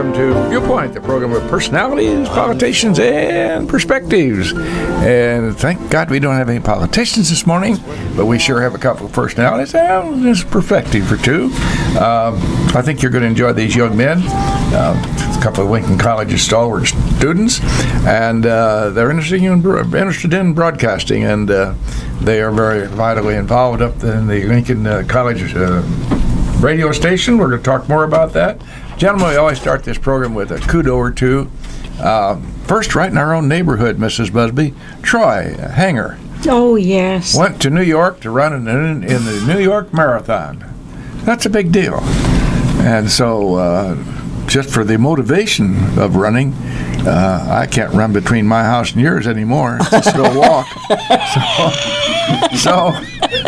welcome to Viewpoint, the program with personalities, politicians, and perspectives. And thank God we don't have any politicians this morning, but we sure have a couple of personalities and there's perspective or two. I think you're going to enjoy these young men, a couple of Lincoln College stalwart students, and they're interested in broadcasting, and they are very vitally involved up in the Lincoln College radio station. We're going to talk more about that. Gentlemen, we always start this program with a kudo or two. First, right in our own neighborhood, Mrs. Busby, Troy Hanger. Oh, yes. Went to New York to run in the New York Marathon. That's a big deal. And so, just for the motivation of running, I can't run between my house and yours anymore. It's a slow walk.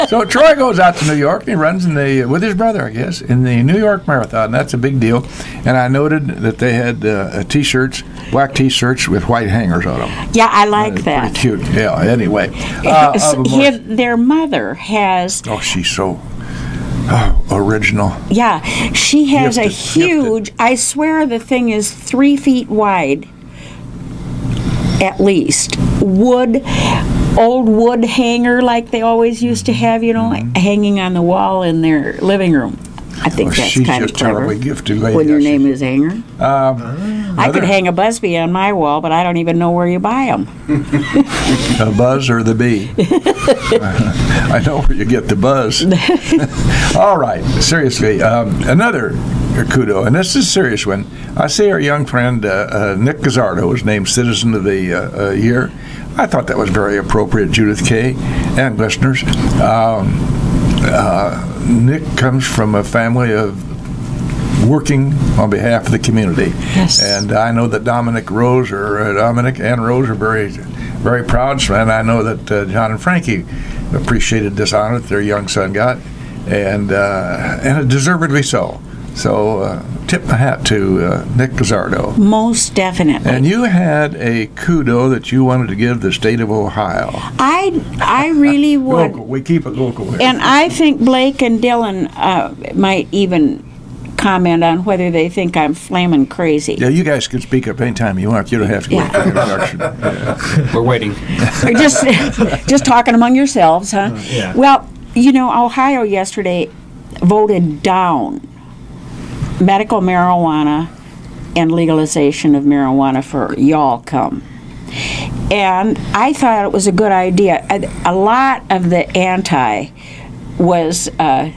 So Troy goes out to New York and he runs with his brother, I guess, in the New York Marathon. That's a big deal. And I noted that they had T-shirts, black T-shirts with white hangers on them. Yeah, I like that. Pretty cute. Yeah. Anyway, their mother has. Oh, she's so. Original. Yeah, she has a huge. I swear the thing is 3 feet wide, at least. Old wood hanger like they always used to have, hanging on the wall in their living room. I think that's kind of clever. Terribly gifted lady. When your name is Hanger. I could hang a Busby on my wall, but I don't even know where you buy them. A buzz or the bee? I know where you get the buzz. All right, seriously, another kudo, and this is a serious one. I see our young friend Nick Gazzardo was named Citizen of the Year. I thought that was very appropriate, Judith Kay, and listeners. Nick comes from a family of working on behalf of the community. Yes. And I know that Dominic and Rose are very, very proud. And I know that John and Frankie appreciated this honor that their young son got, and deservedly so. So tip my hat to Nick Gazzardo. Most definitely. And you had a kudo that you wanted to give the state of Ohio. I really would. Local. We keep it local here. And I think Blake and Dylan might even comment on whether they think I'm flaming crazy. Yeah, you guys can speak up anytime you want. You don't have to wait for the introduction. We're waiting. just talking among yourselves, huh? Yeah. Well, Ohio yesterday voted down medical marijuana and legalization of marijuana for y'all come. And I thought it was a good idea. A lot of the anti was a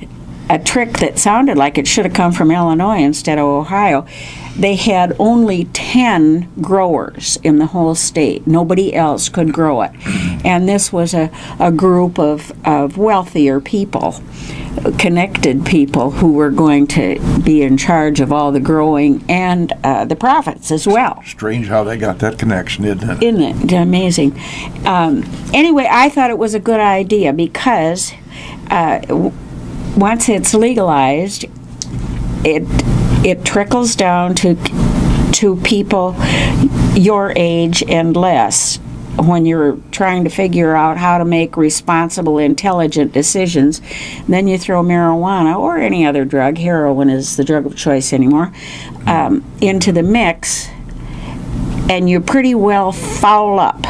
trick that sounded like it should have come from Illinois instead of Ohio. They had only 10 growers in the whole state. Nobody else could grow it. And this was a group of wealthier people, connected people who were going to be in charge of all the growing and the profits as well. Strange how they got that connection, isn't it? Isn't it amazing? Anyway, I thought it was a good idea because once it's legalized, it trickles down to people your age and less. When you're trying to figure out how to make responsible, intelligent decisions, then you throw marijuana or any other drug, heroin is the drug of choice anymore, into the mix, and you pretty well foul up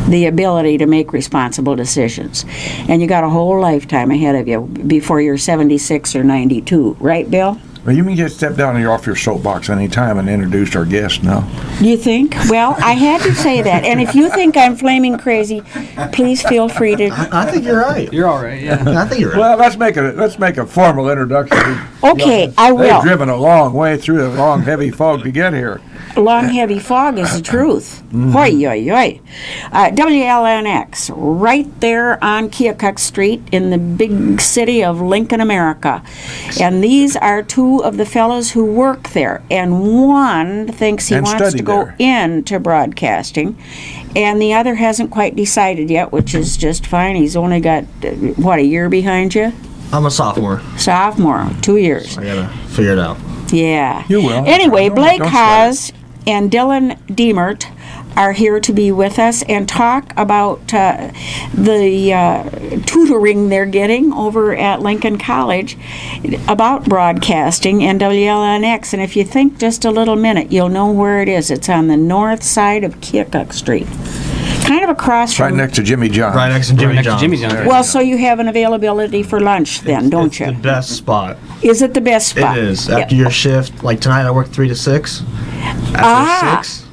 the ability to make responsible decisions. And you got a whole lifetime ahead of you before you're 76 or 92. Right, Bill? Well, you mean you step down and you're off your soapbox any time and introduce our guest now? You think? Well, I had to say that. And if you think I'm flaming crazy, please feel free to. I think you're right. You're all right. Yeah. I think you're right. Well, let's make a formal introduction. Okay, I will. They've driven a long way through the long, heavy fog to get here. Long, heavy fog is the truth. Hoi, hoi, hoi. WLNX, right there on Keokuk Street in the big city of Lincoln, America. And these are two of the fellows who work there. And one thinks he wants to go into broadcasting, and the other hasn't quite decided yet, which is just fine. He's only got, what, a year behind you? I'm a sophomore. Sophomore, 2 years. I gotta figure it out. Yeah. You will. Anyway, Blake Haas and Dylan Diemert are here to be with us and talk about the tutoring they're getting over at Lincoln College about broadcasting and WLNX. And if you think just a little minute, you'll know where it is. It's on the north side of Keokuk Street. Kind of across from... Right next to Jimmy John's. Right next to Jimmy John's. Well, so you have an availability for lunch then, don't you? It's the best spot. Is it the best spot? It is. After your shift, like tonight I work 3 to 6. After 6,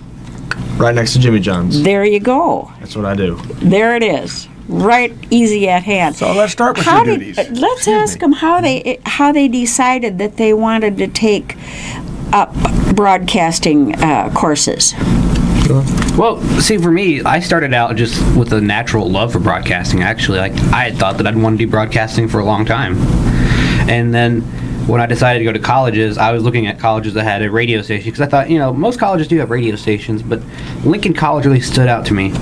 right next to Jimmy John's. There you go. That's what I do. There it is. Right, easy at hand. So let's start with your duties. Let's ask them how they decided that they wanted to take up broadcasting courses. Well, see, for me, I started out just with a natural love for broadcasting, actually. Like, I had thought that I'd want to do broadcasting for a long time. And then when I decided to go to colleges, I was looking at colleges that had a radio station, because I thought, most colleges do have radio stations, but Lincoln College really stood out to me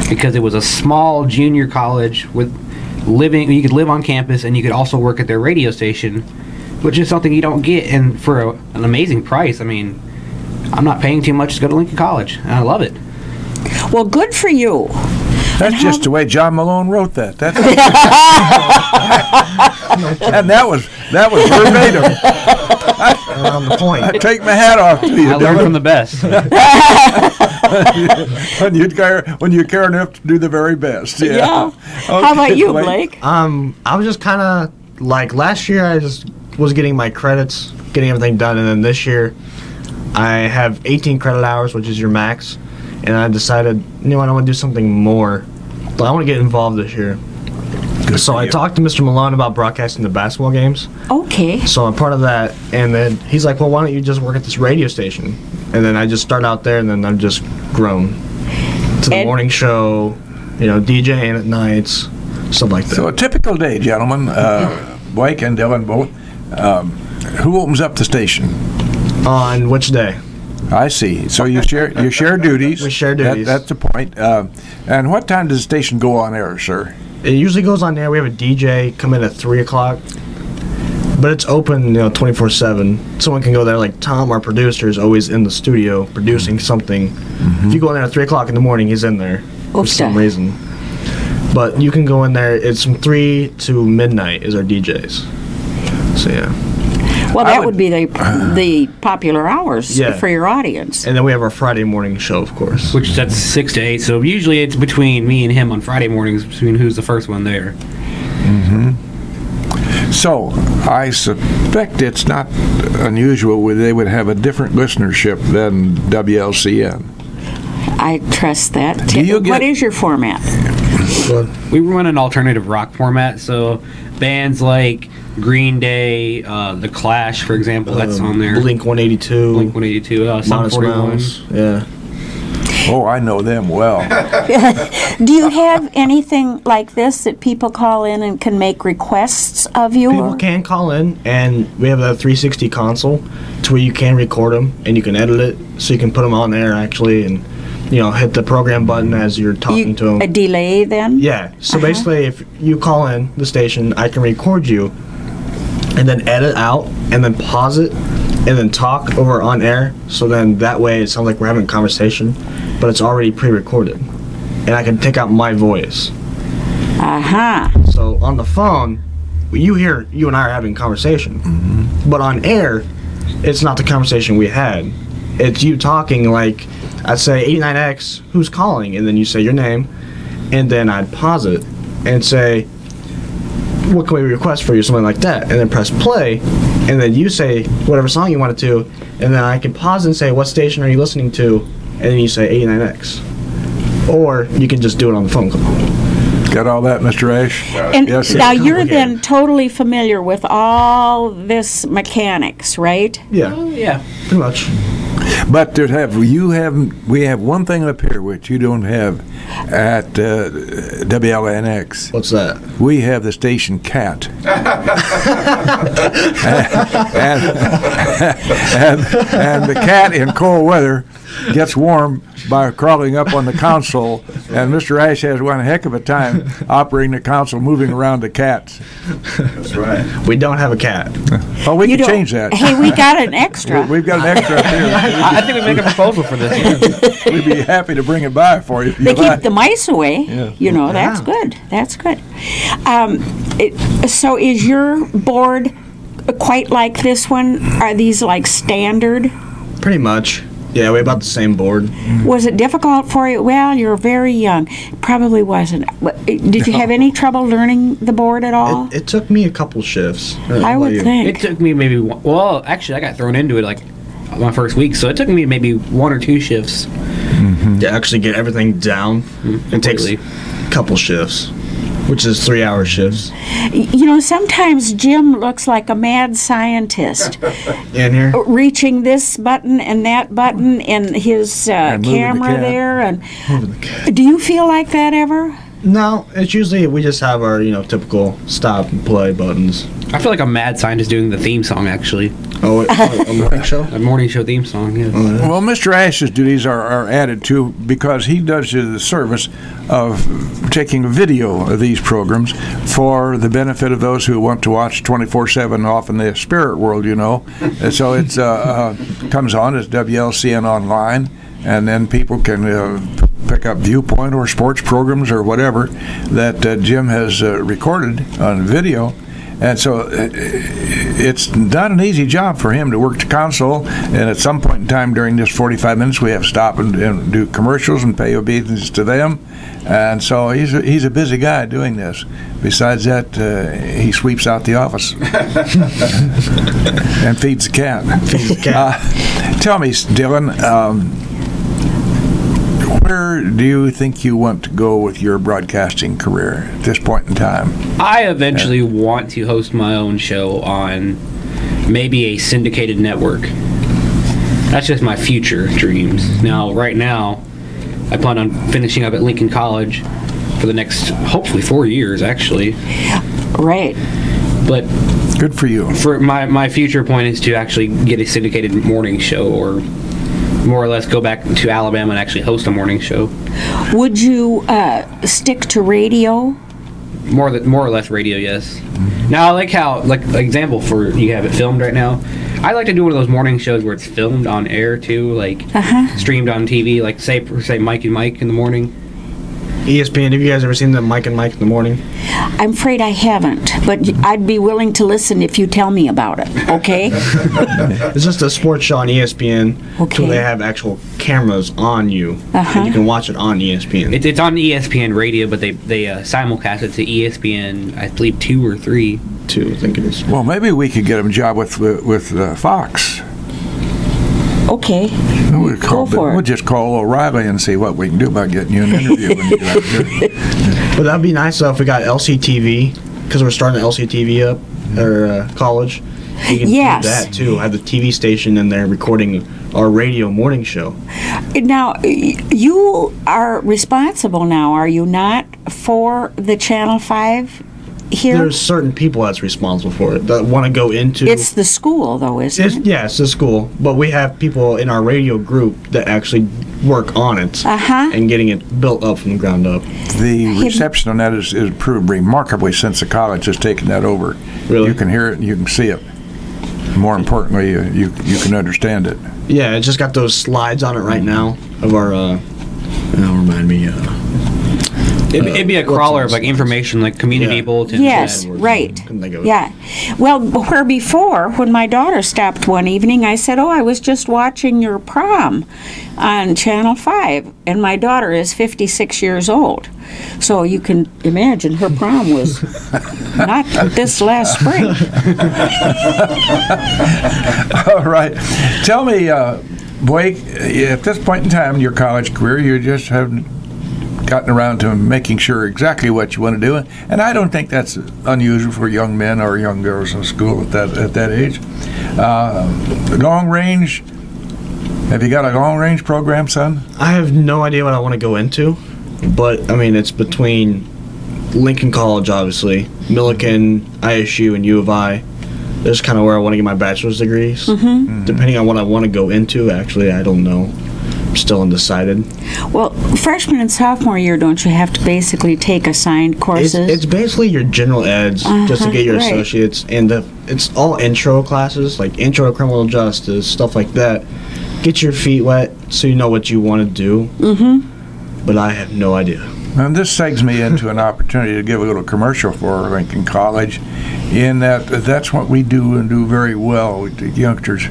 because it was a small junior college with you could live on campus and you could also work at their radio station, which is something you don't get, and for an amazing price. I mean, I'm not paying too much to go to Lincoln College, and I love it. Well, good for you. That's just the way John Malone wrote that. That's and that was verbatim. On the point. I take my hat off to you. I learned from the best. when you care enough to do the very best. Yeah. Okay. How about you, Blake? I was just kind of like last year. I just was getting my credits, getting everything done, and then this year I have 18 credit hours, which is your max. And I decided, I want to do something more. I want to get involved this year. So I talked to Mr. Malone about broadcasting the basketball games. Okay. So I'm part of that. And then he's like, well, why don't you just work at this radio station? And then I just start out there, and then I've just grown to the morning show, DJing at nights, stuff like that. So a typical day, gentlemen, Blake and Dylan both, who opens up the station? On which day? I see. So you share duties. We share duties. That's the point. And what time does the station go on air, sir? It usually goes on air. We have a DJ come in at 3 o'clock, but it's open 24/7. Someone can go there. Like Tom, our producer, is always in the studio producing something. If you go in there at 3 o'clock in the morning, he's in there for some reason. But you can go in there. It's from 3 to midnight is our DJs. So yeah. Well, that would be the popular hours for your audience. And then we have our Friday morning show, of course. Which that's 6 to 8. So usually it's between me and him on Friday mornings, between who's the first one there. So I suspect it's not unusual where they would have a different listenership than WLCN. I trust that. What is your format? We run an alternative rock format, so bands like Green Day, The Clash, for example, that's on there. Blink-182. Sum 41. Yeah. Oh, I know them well. Do you have anything like this that people call in and can make requests of you? People can call in, and we have a 360 console to where you can record them and you can edit it, so you can put them on there actually, and hit the program button as you're talking to them. A delay then? Yeah. So basically, if you call in the station, I can record you, and then edit out, and then pause it, and then talk over on air. So then that way it sounds like we're having a conversation, but it's already pre-recorded, and I can take out my voice. So on the phone, you and I are having a conversation, but on air, it's not the conversation we had. It's you talking like, I'd say 89X, who's calling? And then you say your name, and then I'd pause it and say, what can we request for you, something like that, and then press play, and then you say whatever song you wanted to, and then I can pause and say, what station are you listening to, and then you say 89X. Or you can just do it on the phone call. Got all that, Mr. Ash? And yes, now you're then totally familiar with all this mechanics, right? Yeah. Yeah. Pretty much. But we have one thing up here which you don't have at WLNX. What's that? We have the station cat. and the cat in cold weather gets warm by crawling up on the console, and Mr. Ash has one heck of a time operating the console, moving around the cats. That's right. We don't have a cat. Oh, we You can don't- change that. Hey, we got an extra. We've got an extra up here. I think we make a proposal for this. We'd be happy to bring it by for you. If They you keep like. the mice away. Yeah. You know, that's good. That's good. So is your board quite like this one? Are these like standard? Pretty much. Yeah, we about the same board. Was it difficult for you? Well, you're very young. Probably wasn't. But, did you have any trouble learning the board at all? It took me a couple shifts. I would It think. took me maybe, well, actually, I got thrown into it like my first week, so it took me maybe 1 or 2 shifts. To actually get everything down, it takes a couple shifts, which is 3-hour shifts. You know, sometimes Jim looks like a mad scientist, In here? reaching this button and that button in his And moving the camera cat. there. And do you feel like that ever? No, it's usually we just have our typical stop and play buttons. I feel like a mad scientist doing the theme song, actually. Oh, a morning show? A morning show theme song, yeah. Well, Mr. Ash's duties are added to because he does you the service of taking a video of these programs for the benefit of those who want to watch 24/7 off in the spirit world, And so it comes on as WLCN online, and then people can pick up Viewpoint or sports programs or whatever that Jim has recorded on video. And so it's not an easy job for him to work the console. And at some point in time during this 45 minutes, we have to stop and do commercials and pay obedience to them. And so he's a busy guy doing this. Besides that, he sweeps out the office and feeds the cat. Tell me, Dylan, where do you think you want to go with your broadcasting career at this point in time? I eventually want to host my own show on maybe a syndicated network. That's just my future dreams. Now, right now, I plan on finishing up at Lincoln College for the next, hopefully, 4 years, actually. Right. But Good for you. for my future point is to actually get a syndicated morning show, or more or less go back to Alabama and actually host a morning show. Would you stick to radio? More or less radio, yes. Now, I like how, like example for you have it filmed right now. I like to do one of those morning shows where it's filmed on air too, like streamed on TV, like say Mike and Mike in the morning. ESPN, have you guys ever seen the Mike and Mike in the morning? I'm afraid I haven't, but I'd be willing to listen if you tell me about it, okay? It's just a sports show on ESPN. Okay. So they have actual cameras on you, and you can watch it on ESPN. It's on ESPN radio, but they simulcast it to ESPN, I believe 2 or 3. 2, I think it is. Well, maybe we could get him a job with Fox. Okay. We'll for it. We'll just call O'Reilly and see what we can do about getting you an interview when you get out here. But that'd be nice though if we got LCTV, because we're starting the LCTV up, or college. You can Yes. do that too. Have the TV station in there recording our radio morning show. Now, you are responsible now, are you not, for the Channel 5 here? There's certain people that's responsible for it that want to go into. It's the school, though, isn't it? Yeah, it's the school, but we have people in our radio group that actually work on it and getting it built up from the ground up. The reception on that is improved remarkably since the college has taken that over. Really? You can hear it and you can see it. More importantly, you can understand it. Yeah, it just got those slides on it right now of our. Remind me. It'd be a crawler of like information, like community bulletins. Yes, right. Couldn't think of it. Yeah. Well, where before, when my daughter stopped one evening, I said, "Oh, I was just watching your prom on Channel 5," and my daughter is 56 years old. So you can imagine her prom was not this last spring. All right. Tell me, Blake, at this point in time in your college career, you just haven't gotten around to making sure exactly what you want to do. And I don't think that's unusual for young men or young girls in school at that age. Long range, have you got a long range program, son? I have no idea what I want to go into, but I mean it's between Lincoln College, obviously, Millikan, ISU, and U of I. That's kind of where I want to get my bachelor's degrees. Depending on what I want to go into, actually, I don't know. still undecided. Well, freshman and sophomore year, don't you have to basically take assigned courses? It's basically your general eds just to get your right. associates, and it's all intro classes, like intro to criminal justice, stuff like that. Get your feet wet so you know what you want to do. But I have no idea. And this segs me into an opportunity to give a little commercial for Lincoln College, in that's what we do and do very well with the youngsters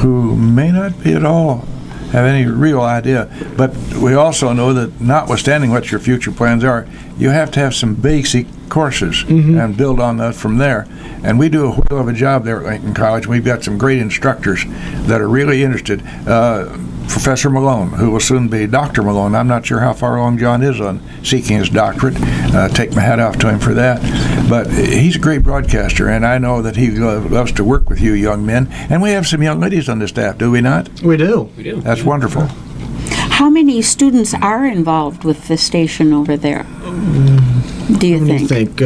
who may not be at all have any real idea. But we also know that notwithstanding what your future plans are, you have to have some basic courses and build on that from there. And we do a whale of a job there at Lincoln College. We've got some great instructors that are really interested. Professor Malone, who will soon be Dr. Malone. I'm not sure how far along John is on seeking his doctorate. Take my hat off to him for that. But he's a great broadcaster, and I know that he loves to work with you young men. And we have some young ladies on the staff, do we not? We do. We do. That's wonderful. How many students are involved with the station over there? Do you think?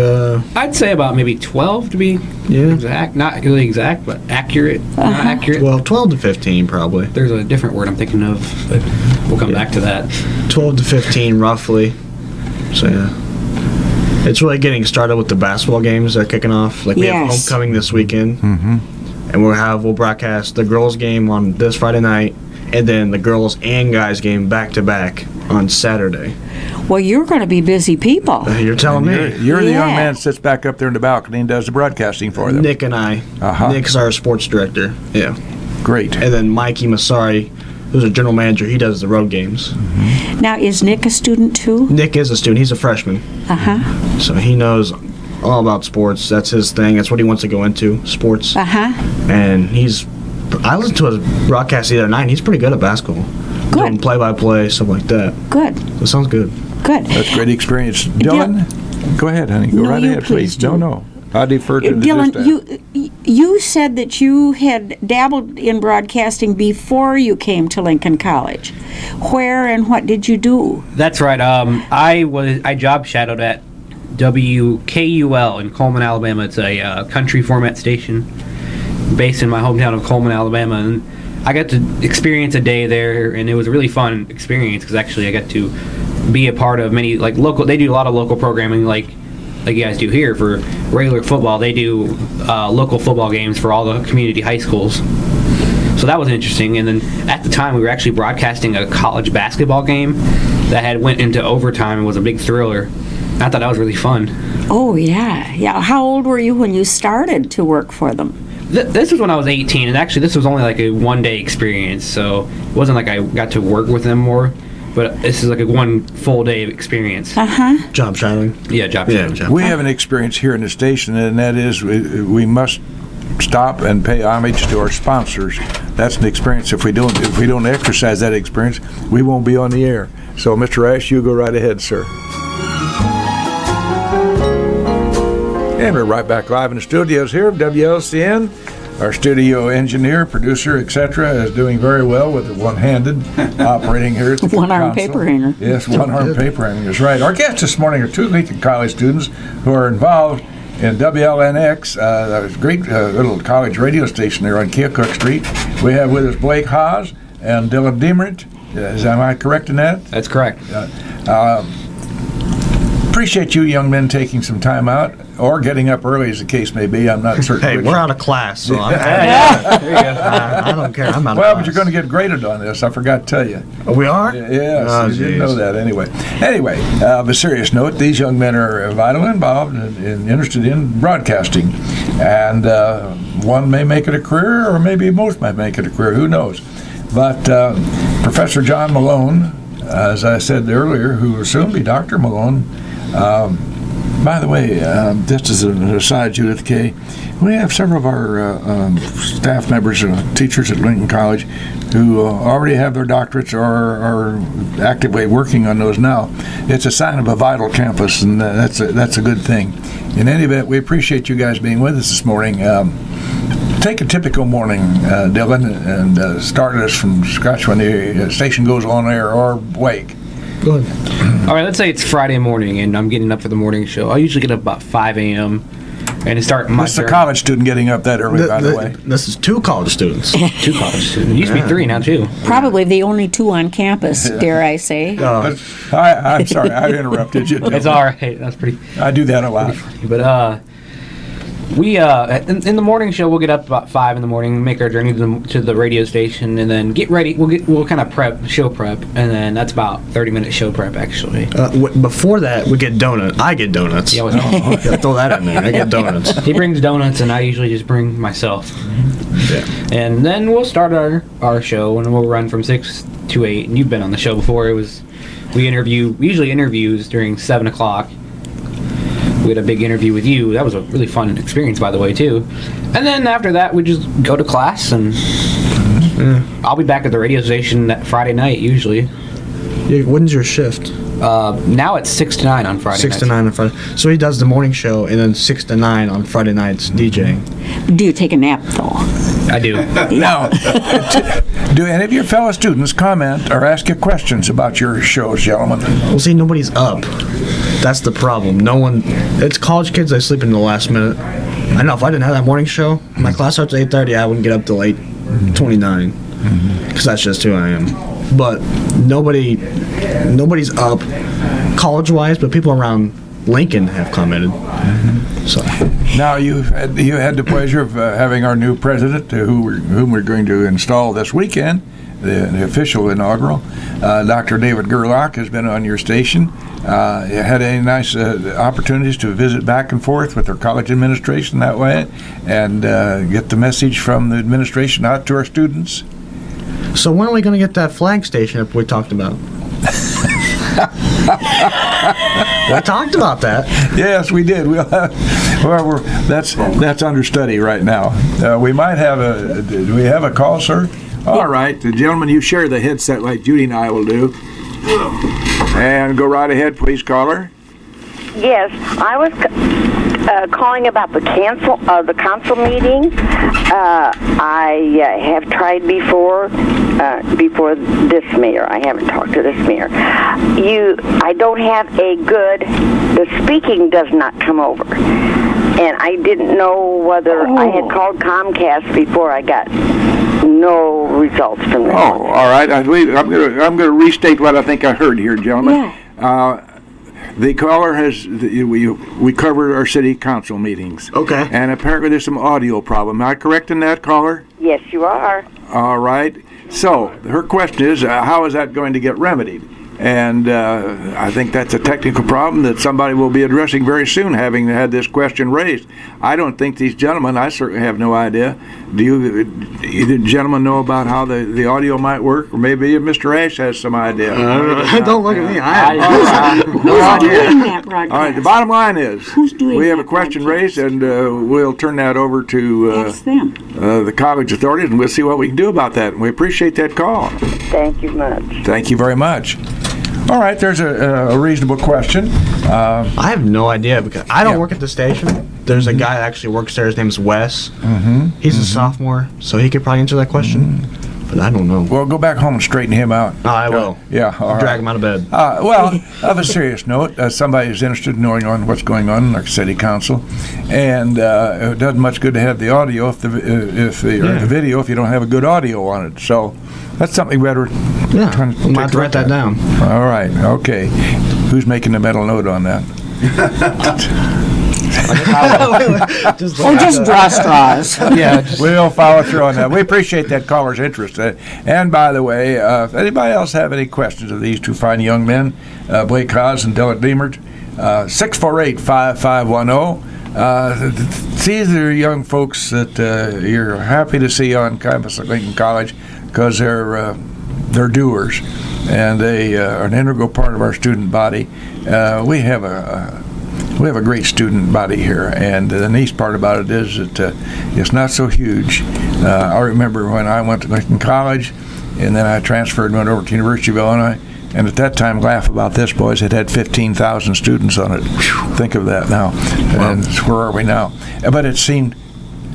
I'd say about maybe 12 to be exact. Not really exact, but accurate. Not accurate. Well, 12 to 15 probably. There's a different word I'm thinking of, but we'll come back to that. 12 to 15 roughly. So yeah. It's really getting started with the basketball games that are kicking off. Like we have homecoming this weekend. And we'll broadcast the girls game on this Friday night, and then the girls and guys game back to back on Saturday. Well, you're going to be busy people. You're telling me. You're the young man that sits back up there in the balcony and does the broadcasting for them. Nick and I. Nick's our sports director. Yeah. Great. And then Mikey Masari, who's a general manager, he does the road games. Now, is Nick a student too? Nick is a student. He's a freshman. So he knows all about sports. That's his thing. That's what he wants to go into, sports. And I listened to his broadcast the other night, and he's pretty good at basketball. Good. Doing play-by-play, stuff like that. Good. That sounds good. Good. That's great experience. Dylan, go ahead, honey. Go right ahead, please. No. I defer to Dylan, you said that you had dabbled in broadcasting before you came to Lincoln College. Where and what did you do? That's right. I job shadowed at WKUL in Coleman, Alabama. It's a country format station based in my hometown of Coleman, Alabama, and I got to experience a day there, and it was a really fun experience because actually I got to be a part of many local. They do a lot of local programming, like you guys do here for regular football. They do local football games for all the community high schools. So that was interesting. And then at the time, we were actually broadcasting a college basketball game that had went into overtime and was a big thriller. I thought that was really fun. Oh yeah. How old were you when you started to work for them? This was when I was 18, and actually this was only like a one-day experience, so it wasn't like I got to work with them more, but this is like a one full day of experience. Job shadowing. Yeah, job shadowing. We have an experience here in the station, and that is we must stop and pay homage to our sponsors. That's an experience. If we don't exercise that experience, we won't be on the air. So, Mr. Ash, you go right ahead, sir. And we're right back live in the studios here of WLCN. Our studio engineer, producer, etc., is doing very well with the one-handed operating here at the one-arm paper hanger. Yes, one-arm paper hanger is right. Our guests this morning are two Lincoln College students who are involved in WLNX, a great little college radio station there on Keokuk Street. We have with us Blake Haas and Dylan Diemert. Am I correct in that? That's correct. Appreciate you young men taking some time out or getting up early, as the case may be. I'm not certain. Hey, we're out of class, so I'm there you go. I don't care. I'm out of class. Well, but you're going to get graded on this. I forgot to tell you. Oh, we are? Yes, you didn't know that anyway. Anyway, of a serious note, these young men are vitally involved and interested in broadcasting. And one may make it a career, or maybe most might make it a career. Who knows? But Professor John Malone, as I said earlier, who will soon be Dr. Malone. By the way, just as an aside, Judith K., we have several of our staff members and teachers at Lincoln College who already have their doctorates or are actively working on those now. It's a sign of a vital campus, and that's a good thing. In any event, we appreciate you guys being with us this morning. Take a typical morning, Dylan, and start us from scratch when the station goes on air or wake. Go ahead. All right, let's say it's Friday morning and I'm getting up for the morning show. I usually get up about 5 a.m. And to start my That's a college student getting up that early, by the way. This is 2 college students. 2 college students. It used to be 3, now 2. Probably the only 2 on campus, dare I say. I'm sorry, I interrupted you. It's all right. That's pretty. I do that a lot. But we in the morning show, we'll get up about 5 in the morning, make our journey to the radio station, and then get ready. We'll kind of show prep, and then that's about 30-minute show prep actually. Before that, we get donuts. I get donuts. Yeah, throw that in there. I get donuts. He brings donuts, and I usually just bring myself. Yeah. And then we'll start our show, and we'll run from 6 to 8. And you've been on the show before. We usually interviews during 7 o'clock. We had a big interview with you. That was a really fun experience, by the way, too. And then after that, we just go to class, and I'll be back at the radio station that Friday night, usually. Yeah, when's your shift? Now it's 6 to 9 on Friday 6 to 9 on Friday. So he does the morning show, and then 6 to 9 on Friday nights DJing. Do you take a nap, though? I do. Now, do any of your fellow students comment or ask you questions about your shows, gentlemen? Well, see, nobody's up. That's the problem. No one. It's college kids. They sleep in the last minute. I know if I didn't have that morning show, my class starts at 8:30. I wouldn't get up till 8:29 because that's just who I am. But nobody's up college-wise. But people around Lincoln have commented. So now you had the pleasure of having our new president, whom we're going to install this weekend, the official inaugural. Dr. David Gerlach has been on your station. Had any nice opportunities to visit back and forth with our college administration that way, and get the message from the administration out to our students? So when are we going to get that flag station up we talked about? I talked about that. Yes, we did. That's under study right now. We might have do we have a call, sir? All right, the gentleman, you share the headset like Judy and I will do. And go right ahead, please, caller. Yes, I was calling about the council meeting. I have tried before this mayor. I haven't talked to this mayor. I don't have the speaking does not come over. And I didn't know whether I had called Comcast before I got no results from that. Oh, all right. I'm going to restate what I think I heard here, gentlemen. Yeah. The caller has we covered our city council meetings. Okay. And apparently there's some audio problem. Am I correct in that, caller? Yes, you are. All right. So her question is, how is that going to get remedied? And I think that's a technical problem that somebody will be addressing very soon, having had this question raised. I don't think these gentlemen, I certainly have no idea. Do you gentlemen know about how the audio might work? Or maybe Mr. Ash has some idea. Don't look at me. Who's doing that broadcast? All right, the bottom line is, we have a question broadcast? raised, and we'll turn that over to the college authorities, and we'll see what we can do about that. And we appreciate that call. Thank you much. Thank you very much. All right, there's a reasonable question. I have no idea because I don't work at the station. There's a guy that actually works there. His name's Wes. He's a sophomore, so he could probably answer that question. But I don't know. Well, go back home and straighten him out. Oh, I will. Yeah, all right. Drag him out of bed. Well, of a serious note, somebody is interested in knowing on what's going on in our city council, and it doesn't much good to have the audio or the video if you don't have a good audio on it. So that's something better. Yeah, I'm going to have to write that down. All right, okay. Who's making the mental note on that? Just draw straws. Yeah, we'll follow through on that. We appreciate that caller's interest. And by the way, if anybody else have any questions of these two fine young men, Blake Haas and Dylan Diemert, 648-5510. These are young folks that you're happy to see on campus at Lincoln College because they're doers, and they are an integral part of our student body. We have a great student body here, and the nice part about it is that it's not so huge. I remember when I went to Lincoln College, and then I transferred and went over to University of Illinois, and at that time, laugh about this, boys, it had 15,000 students on it. Think of that now. Wow. And where are we now? But it seemed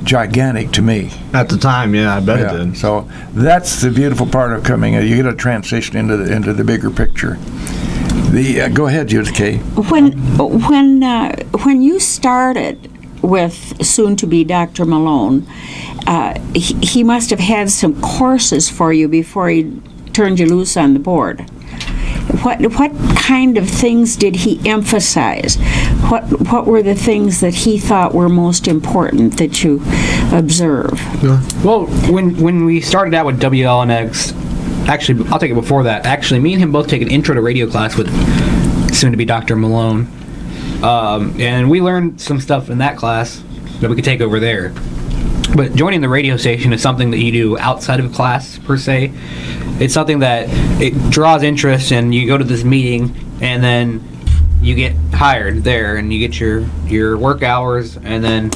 gigantic to me. At the time, yeah, I bet it did. So that's the beautiful part of coming. You get a transition into the bigger picture. Go ahead, Judy K. When you started with soon-to-be Dr. Malone, he must have had some courses for you before he turned you loose on the board. What kind of things did he emphasize? What were the things that he thought were most important that you observe? Well, when we started out with WLNX, actually, I'll take it before that. Actually, me and him both take an intro to radio class with soon-to-be Dr. Malone. And we learned some stuff in that class that we could take over there. But joining the radio station is something that you do outside of class, per se. It's something that it draws interest, and you go to this meeting, and then you get hired there, and you get your work hours, and then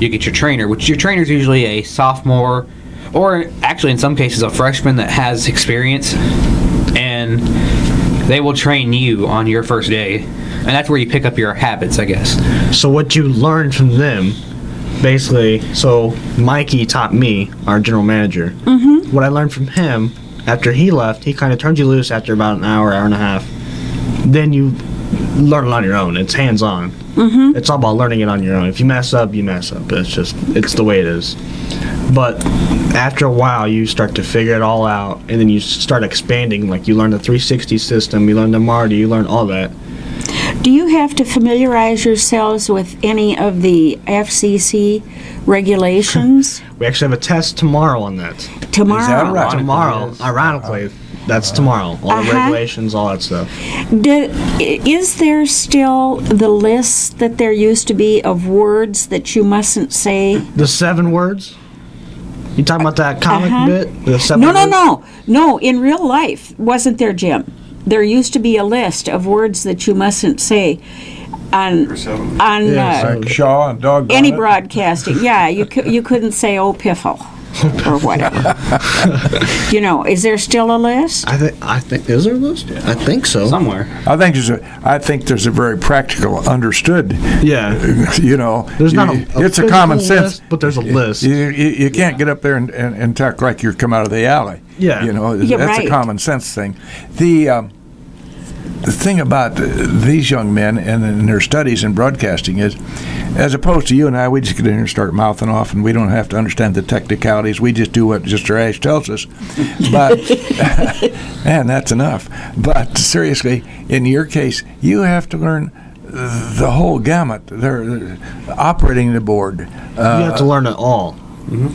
you get your trainer, which your trainer is usually a sophomore, or actually in some cases a freshman that has experience, and they will train you on your first day. And that's where you pick up your habits, I guess. So what you learned from them, basically, so Mikey taught me, our general manager. Mm-hmm. What I learned from him, after he left, he kind of turned you loose after about an hour and a half. Then you learn it on your own. It's hands-on. Mm-hmm. It's all about learning it on your own. If you mess up, you mess up. It's the way it is. But after a while, you start to figure it all out, and then you start expanding. Like, you learn the 360 system, you learn the Marty, you learn all that. Do you have to familiarize yourselves with any of the FCC regulations? We actually have a test tomorrow on that. Tomorrow? Is that right? Tomorrow. Ironically, that's tomorrow. All the regulations, all that stuff. Is there still the list that there used to be of words that you mustn't say? The 7 words? You talking about that comic bit? The 7 words? No, in real life, wasn't there, Jim? There used to be a list of words that you mustn't say on like Shaw and Dog. any broadcasting. Yeah, you couldn't say "oh piffle" or whatever. You know, is there still a list? I think is there a list? I think so. Somewhere. I think there's a very practical, understood. Yeah. You know, There's not it's a common sense, list, but there's a list. You can't get up there and talk like you're come out of the alley. Yeah. You know, You're that's right. a common sense thing. The thing about these young men and their studies in broadcasting is, as opposed to you and I, we just get in here and start mouthing off, and we don't have to understand the technicalities. We just do what Mr. Ash tells us. But, and that's enough. But seriously, in your case, you have to learn the whole gamut. They're operating the board. You have to learn it all.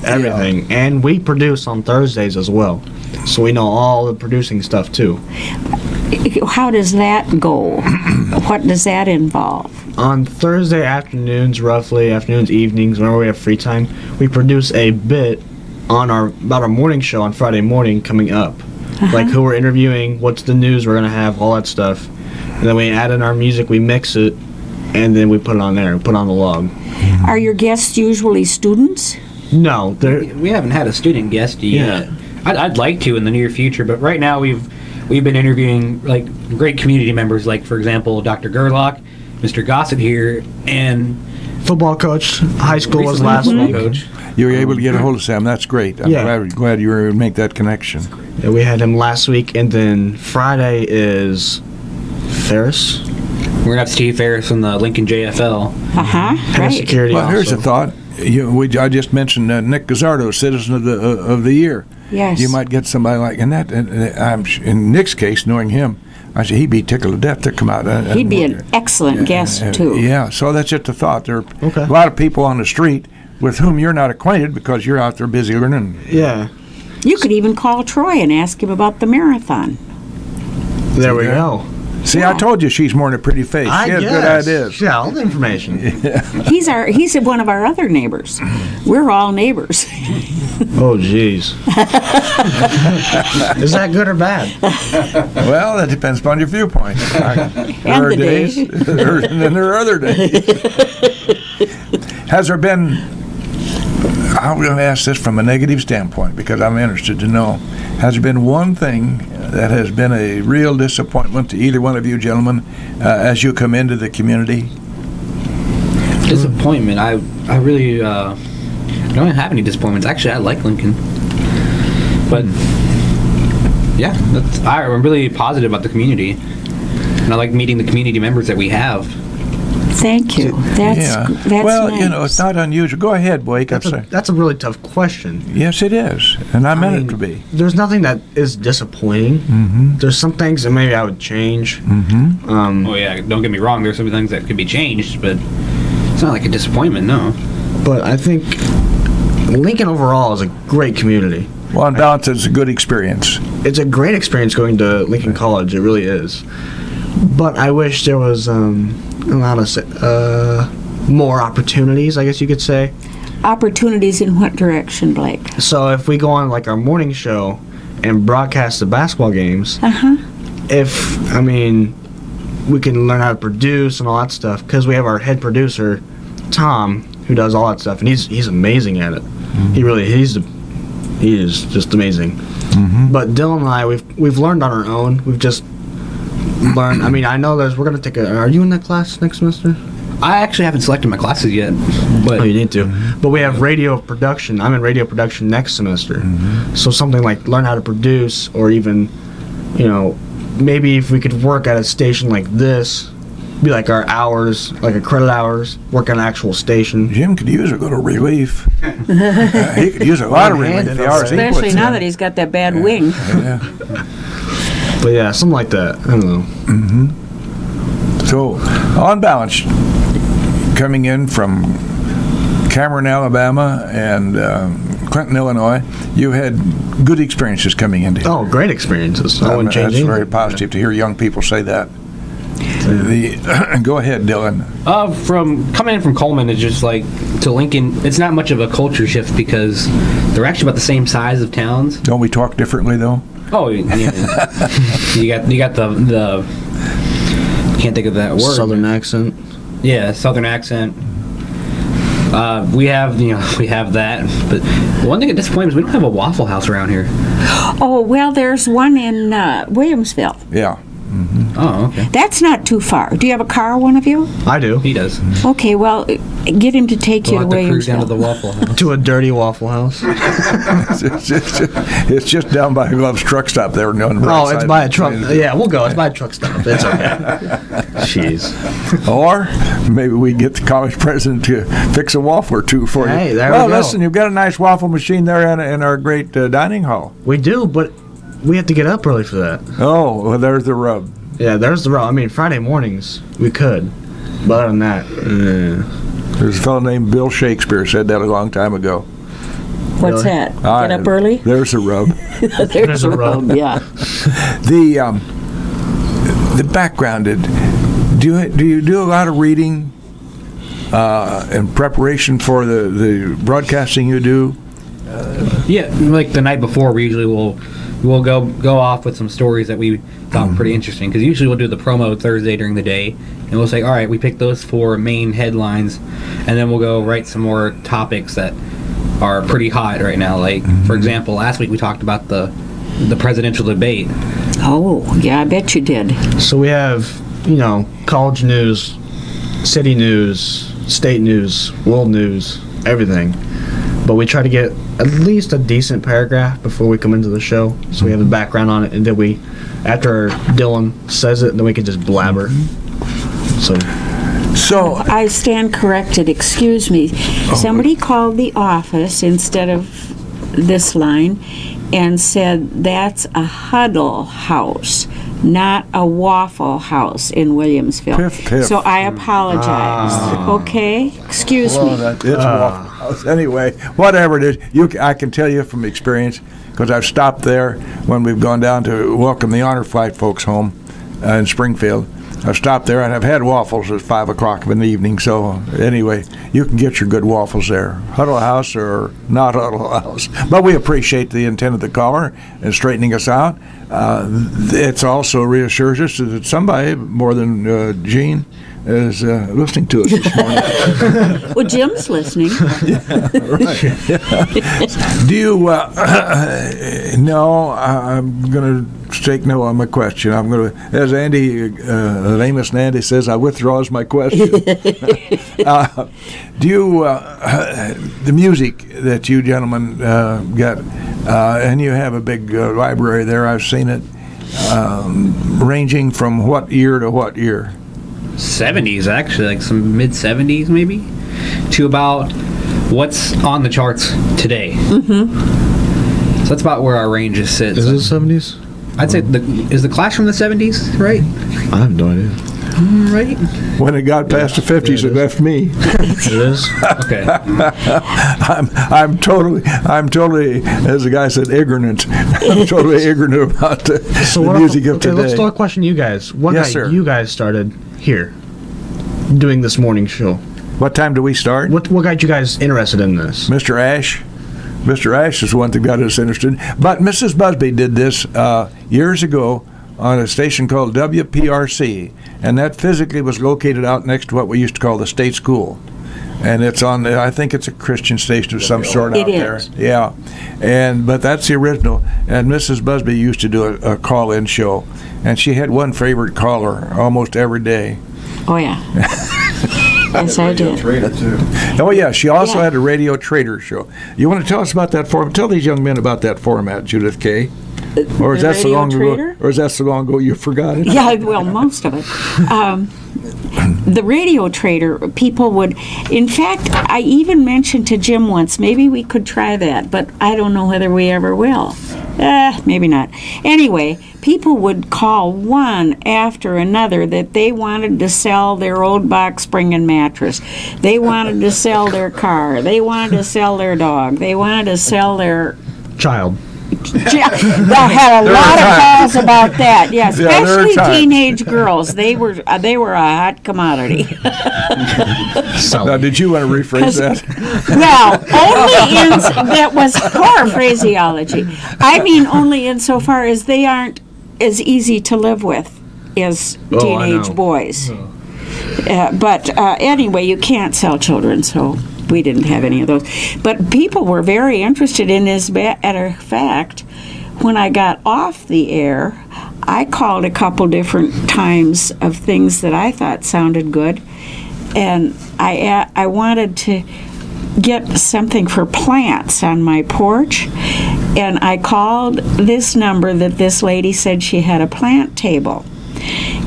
Everything. Yeah. And we produce on Thursdays as well. So we know all the producing stuff too. How does that go? What does that involve? On Thursday afternoons, evenings, whenever we have free time, we produce a bit on about our morning show on Friday morning coming up. Like who we're interviewing, what's the news we're going to have, all that stuff. And then we add in our music, we mix it, and then we put it on there, put it on the log. Are your guests usually students? No. We haven't had a student guest yet. Yeah. I'd like to in the near future, but right now we've been interviewing like great community members, like for example Dr. Gerlach, Mr. Gossett here, and football coach. High school was last week. Coach. You were able to get a hold of Sam. That's great. I'm glad you were able to make that connection. Yeah, we had him last week, and then Friday is Ferris. We're gonna have Steve Ferris from the Lincoln JFL. Right. Security. Well, here's also. a thought. I just mentioned Nick Gazzardo, Citizen of the Year. Yes. You might get somebody like in in Nick's case, knowing him, I said he'd be tickled to death to come out. He'd be an excellent guest too. Yeah. So that's just a thought. There are Okay. a lot of people on the street with whom you're not acquainted because you're out there busy learning. Yeah. You could even call Troy and ask him about the marathon. There we go. See, I told you she's more than a pretty face. She has good ideas. Yeah, all the information. He's one of our other neighbors. We're all neighbors. Oh, jeez. Is that good or bad? Well, that depends upon your viewpoint. There are the days, day. and then there are other days. Has there been, I'm going to ask this from a negative standpoint because I'm interested to know, has there been one thing that has been a real disappointment to either one of you gentlemen as you come into the community? Disappointment. I really don't have any disappointments. Actually, I like Lincoln, but yeah, I'm really positive about the community, and I like meeting the community members that we have. Thank you. That's well, nice. it's not unusual. Go ahead, Blake. That's a really tough question. Yes, it is, and I meant it to be. There's nothing that is disappointing. Mm-hmm. There's some things that maybe I would change. Mm-hmm. Oh yeah, don't get me wrong. There's some things that could be changed, but it's not like a disappointment, no. But I think Lincoln overall is a great community. Well, on balance, it's a good experience. It's a great experience going to Lincoln College. It really is. But I wish there was a lot of more opportunities, I guess you could say. Opportunities in what direction, Blake? So if we go on like our morning show and broadcast the basketball games, we can learn how to produce and all that stuff, because we have our head producer, Tom, who does all that stuff, and he's amazing at it. Mm-hmm. He is just amazing. Mm-hmm. But Dylan and I, we've learned on our own. We've just learned. I know we're gonna take are you in that class next semester? I actually haven't selected my classes yet. But you need to. Mm-hmm. But we have radio production. I'm in radio production next semester. Mm-hmm. So something like learn how to produce, or even, maybe if we could work at a station like this, be like our hours, like a credit hours, work on an actual station. Jim could use a little relief. He could use a lot of relief. Especially now that he's got that bad wing. Yeah. But yeah, something like that. I don't know. Mm-hmm. So, on balance, coming in from Cameron, Alabama, and Clinton, Illinois, you had good experiences coming into here. Oh, great experiences. I wouldn't change anything. That's very positive to hear young people say that. Go ahead, Dylan. From coming in from Coleman, it's just like to Lincoln. It's not much of a culture shift because they're actually about the same size of towns. Don't we talk differently though? Oh, yeah. you got the can't think of that word. Southern accent. Yeah, Southern accent. We have that, but one thing that disappoints me is we don't have a Waffle House around here. Oh well, there's one in Williamsville. Yeah. Mm-hmm. Oh, okay. That's not too far. Do you have a car, one of you? I do. He does. Okay, well, get him to take you to We'll have to cruise down to the Williamsville. Waffle House. To a dirty Waffle House. It's just down by Glove's truck stop there. It's by a truck. Yeah, we'll go. It's by a truck stop. It's okay. Jeez. Or maybe we get the college president to fix a waffle or two for you. Hey, there we go. Listen, you've got a nice waffle machine there in our great dining hall. We do, but we have to get up early for that. Oh, well, there's the rub. Yeah, there's the rub. Friday mornings we could, but other than that, There's a fellow named Bill Shakespeare said that a long time ago. What's Really? that? Get up early? There's the rub. There's a rub, yeah. The background. Do you do a lot of reading in preparation for the broadcasting you do? Yeah, like the night before, we usually we'll go off with some stories that we thought were pretty interesting. Because usually we'll do the promo Thursday during the day, and we'll say, all right, we picked those 4 main headlines, and then we'll go write some more topics that are pretty hot right now. Like, for example, last week we talked about the presidential debate. Oh, yeah, I bet you did. So we have, college news, city news, state news, world news, everything. But we try to get at least a decent paragraph before we come into the show, so we have the background on it, and then after Dylan says it, then we can just blabber. So I stand corrected. Excuse me. Somebody called the office instead of this line and said that's a huddle house, not a Waffle House in Williamsville. Piff, piff. So I apologize. Okay? Excuse me. It's Waffle House. Anyway, whatever it is, I can tell you from experience, because I've stopped there when we've gone down to welcome the honor flight folks home in Springfield. I've stopped there, and I've had waffles at 5 o'clock in the evening. So anyway, you can get your good waffles there. Huddle House or not Huddle House. But we appreciate the intent of the caller and straightening us out. It also reassures us that somebody more than Gene is listening to us this morning. Well, Jim's listening. Yeah, right. Yeah. Do you? No, I'm going to take no on my question. I'm going to, as Andy, Amos Nandy says, I withdraws my question. Do you? The music that you gentlemen got, and you have a big library there. I've seen it, ranging from what year to what year? 70s, actually, like some mid 70s maybe, to about what's on the charts today. So that's about where our range sits. Is it the 70s? I'd say is the Clash from the 70s, right? I have no idea. Right. When it got past the 50s, it left me. It is? Okay. I'm totally, as the guy said, ignorant. I'm totally ignorant about the music of today. Let's throw a question to you guys. What Yes, got sir. you guys started here doing this morning show? What time do we start? What got you guys interested in this? Mr. Ash. Mr. Ash is the one that got us interested. But Mrs. Busby did this years ago on a station called WPRC, and that physically was located out next to what we used to call the state school. And it's on, I think it's a Christian station of some sort out there. Yeah. But that's the original. And Mrs. Busby used to do a call-in show, and she had one favorite caller almost every day. Oh, yeah. Yes, I did. Oh, yeah. She also had a radio trader show. You want to tell us about that format? Tell these young men about that format, Judith Kay. Or is that so long ago? Or is that so long ago you forgot it? Yeah, well, most of it. The radio trader, people would, in fact, I even mentioned to Jim once, maybe we could try that, but I don't know whether we ever will. Maybe not. Anyway, people would call one after another that they wanted to sell their old box spring and mattress. They wanted to sell their car. They wanted to sell their dog. They wanted to sell their Child. I had a lot of calls about that. Yeah, especially times. teenage girls. They were a hot commodity. Now, did you want to rephrase that? Well, that was poor phraseology. I mean, only insofar as they aren't as easy to live with as teenage boys. But anyway, you can't sell children, so we didn't have any of those. But people were very interested in this. Matter of fact, when I got off the air, I called a couple different times of things that I thought sounded good, and I wanted to get something for plants on my porch, and I called this number that this lady said she had a plant table.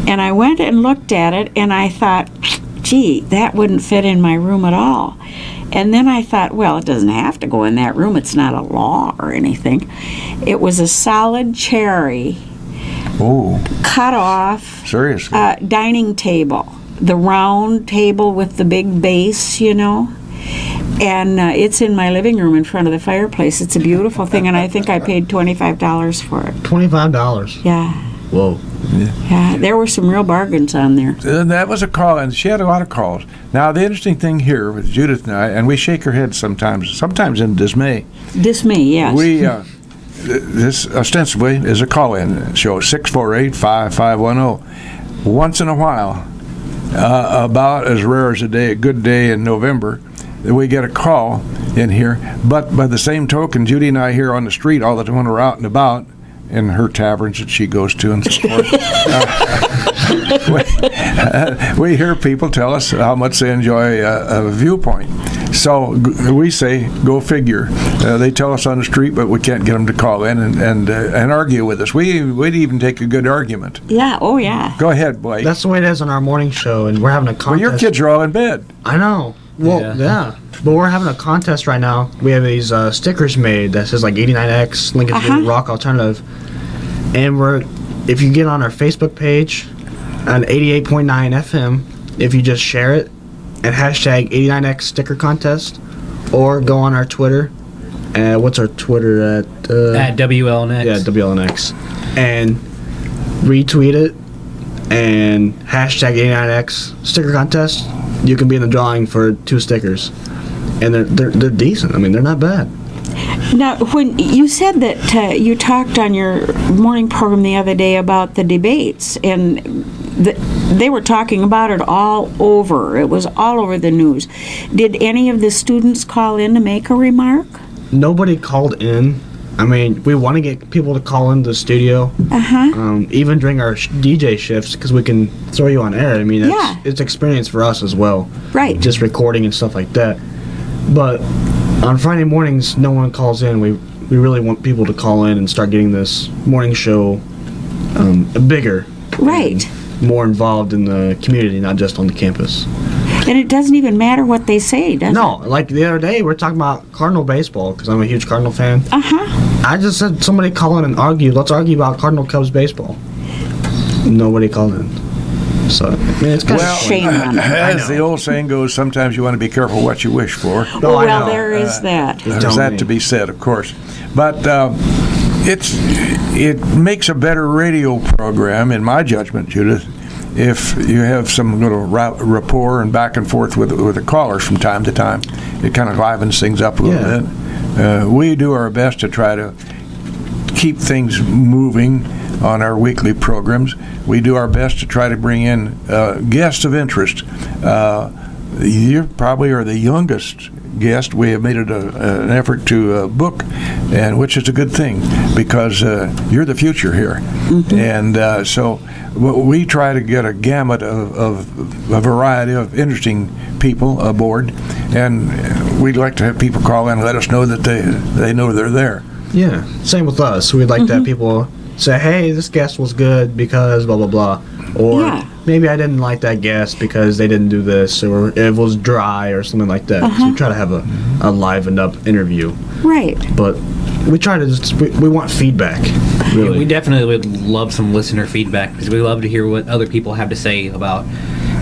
And I went and looked at it, and I thought, gee, that wouldn't fit in my room at all. And then I thought, well, it doesn't have to go in that room. It's not a law or anything. It was a solid cherry, cut off Seriously? Dining table, the round table with the big base, you know. And it's in my living room in front of the fireplace. It's a beautiful thing, and I think I paid $25 for it. $25? Yeah. Whoa. Yeah, there were some real bargains on there. That was a call, and she had a lot of calls. Now, the interesting thing here with Judith and I, and we shake her head sometimes in dismay. Dismay, yes. We, this ostensibly is a call-in show, 648-5510. Once in a while, about as rare as a good day in November, we get a call in here. But by the same token, Judy and I here on the street all the time when we're out and about, in her taverns that she goes to and so forth. We hear people tell us how much they enjoy a Viewpoint. So we say, go figure. They tell us on the street, but we can't get them to call in and argue with us. We'd even take a good argument. Yeah, oh yeah. Go ahead, Blake. That's the way it is on our morning show, and we're having a contest. Well, your kids are all in bed. I know. Well, yeah. But we're having a contest right now. We have these stickers made that says like 89X, Lincoln Rock Alternative. And if you get on our Facebook page on 88.9 FM, if you just share it and hashtag 89X sticker contest, or go on our Twitter. What's our Twitter at? At WLNX. Yeah, WLNX. And retweet it and hashtag 89X sticker contest. You can be in the drawing for 2 stickers. And they're decent. I mean, they're not bad. Now, when you said that you talked on your morning program the other day about the debates, and they were talking about it all over. It was all over the news. Did any of the students call in to make a remark? Nobody called in. I mean, we want to get people to call into the studio, even during our DJ shifts, because we can throw you on air. I mean, it's experience for us as well. Right. Just recording and stuff like that. But on Friday mornings, no one calls in. We really want people to call in and start getting this morning show bigger. Right. more involved in the community, not just on the campus. And it doesn't even matter what they say, does it? No, like the other day, we were talking about Cardinal baseball, because I'm a huge Cardinal fan. Uh-huh. I just said, somebody call in and argue. Let's argue about Cardinal Cubs baseball. Nobody called in. So, I mean, it's kind of shame on them. As the old saying goes, sometimes you want to be careful what you wish for. No, I Well, know. there is that. There's that to be said, of course. But it makes a better radio program, in my judgment, Judith, if you have some little rapport and back and forth with the callers from time to time. It kind of livens things up a little bit. We do our best to try to keep things moving on our weekly programs. We do our best to try to bring in guests of interest. You probably are the youngest guest we have made it an effort to book, and which is a good thing, because you're the future here. And so we try to get a gamut of a variety of interesting people aboard, and we'd like to have people call in and let us know that they know they're there. Yeah, same with us. We'd like to have people say, hey, this guest was good because blah, blah, blah. Or maybe I didn't like that guest because they didn't do this, or it was dry or something like that. So we try to have a livened up interview. Right. But we try to just, we want feedback. Really. Yeah, we definitely would love some listener feedback, because we love to hear what other people have to say about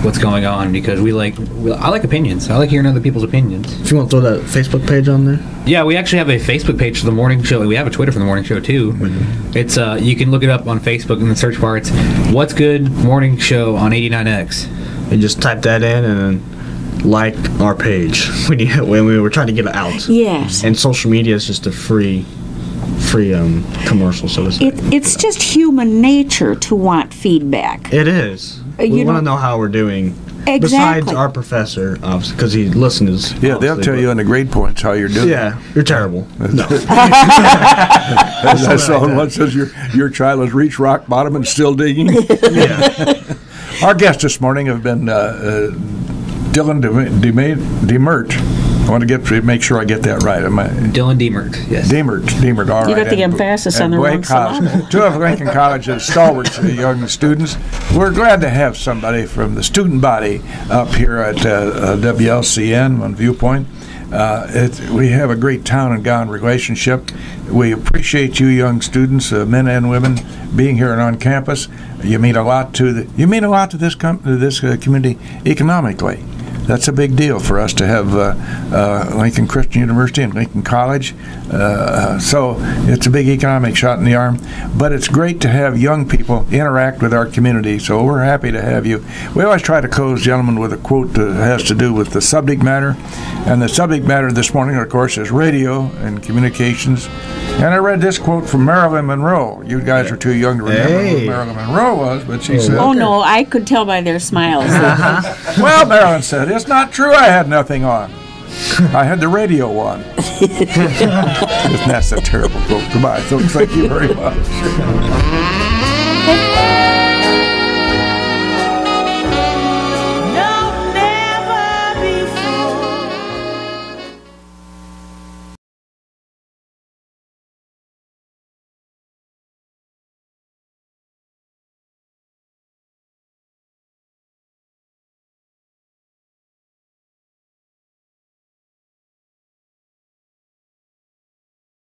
what's going on, because I like opinions. I like hearing other people's opinions. If you want to throw that Facebook page on there. Yeah, we actually have a Facebook page for the morning show. We have a Twitter for the morning show too. It's you can look it up on Facebook in the search bar. It's What's Good Morning Show on 89X. And just type that in and then like our page. We were trying to get it out. Yes. And social media is just a free commercial, so to say. It's just human nature to want feedback. It is. We want to know how we're doing. Exactly. Besides our professor, obviously, because he listens. Yeah, they'll tell you on the grade points how you're doing. Yeah, you're terrible. No. I saw one says your child has reached rock bottom and still digging. Yeah. Our guests this morning have been Dylan Diemert. I want to make sure I get that right. Dylan Diemert, yes. Diemert, all right. You got the emphasis on the wrong syllable. Two of Lincoln College's stalwarts young students. We're glad to have somebody from the student body up here at WLCN on Viewpoint. We have a great town and gown relationship. We appreciate you young students, men and women, being here and on campus. You mean a lot to this community economically. That's a big deal for us to have Lincoln Christian University and Lincoln College. So it's a big economic shot in the arm. But it's great to have young people interact with our community. So we're happy to have you. We always try to close, gentlemen, with a quote that has to do with the subject matter. And the subject matter this morning, of course, is radio and communications. And I read this quote from Marilyn Monroe. You guys are too young to remember who Marilyn Monroe was, but she said... Oh, no, I could tell by their smiles. Well, Marilyn said, it's not true I had nothing on. I had the radio on. That's a terrible quote. Goodbye. So thank you very much.